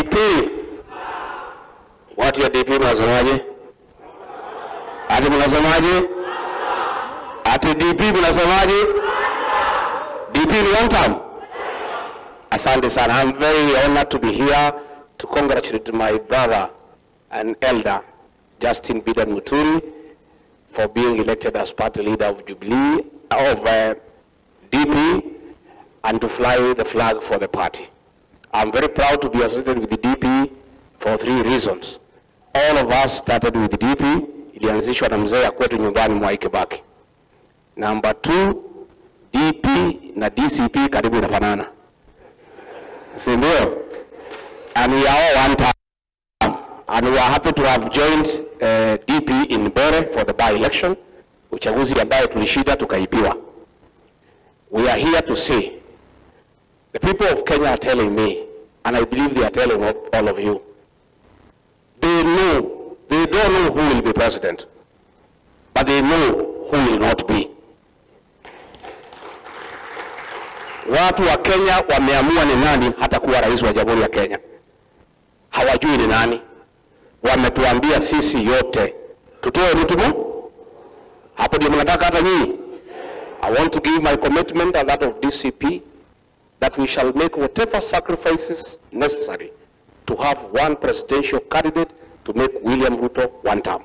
DP. Watu ya DP mnasemaje? Ati mnasemaje? Ati DP mnasemaje? DP ni one time. Asante sana. I'm very honored to be here to congratulate my brother and elder Justin Bidan Muturi for being elected as party leader of Jubilee of DP and to fly the flag for the party. I'm very proud to be associated with the DP for 3 reasons. All of us started with the DP, ilianzishwa na mzee ya kwetu nyumbani Mwai Kibaki. Number 2, DP na DCP karibu inafanana. Si ndio? And we are all one time. And we are happy to have joined DP in Bere for the by-election, uchaguzi ambaye tulishinda tukaibiwa. We are here to say, the people of Kenya are telling me, and I believe they are telling all of you, they don't know who will be president, but they know who will not be. Watu wa Kenya wameamua ni nani hata kuwa rais wa Jamhuri ya Kenya. Hawajui ni nani. Wametuambia sisi yote tutoe mtumo. Hapo ndio mnataka hata nyinyi. I want to give my commitment and that of DCP that we shall make whatever sacrifices necessary to have one presidential candidate to make William Ruto one term.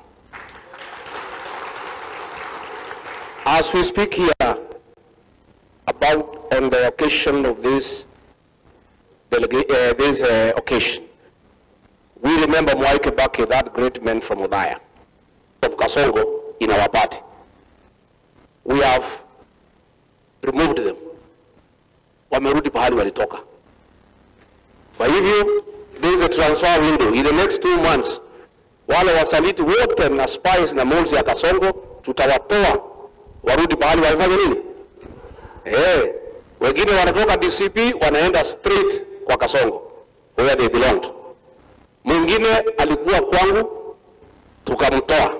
As we speak here about on the occasion of this occasion, we remember Mwai Kibaki, that great man from Udaya, of Kasongo, in our party. We have removed them. Wamerudi pahali walitoka. Kwa hivyo, there is a transfer window. In the next 2 months, wale wasaliti wote na spies na moles ya Kasongo, tutawatoa warudi pahali walifanya nini? Wengine wanatoka DCP wanaenda straight kwa Kasongo, where they belonged. Mwingine alikuwa kwangu, tukamtoa.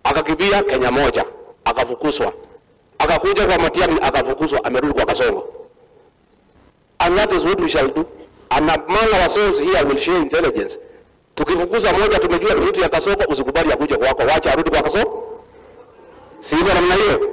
Akakimbia Kenya moja, akafukuzwa. Akakuja kwa Matiang'i, akafukuzwa, amerudi kwa Kasongo. And that is what we shall do. And among ourselves here will share intelligence. Tukifukuza moja tumejua ni mtu ya Kasongo, usikubali akuje kwako, wacha arudi kwa Kasongo. Sivyo namna hiyo.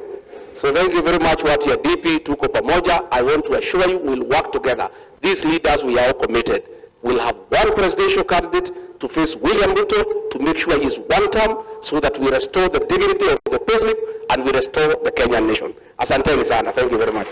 So thank you very much what your DP tuko pamoja. I want to assure you we'll work together. These leaders, we are all committed. We'll have one presidential candidate to face William Ruto to make sure he's one term so that we restore the dignity of the public and we restore the Kenyan nation. Asanteni sana. Thank you very much.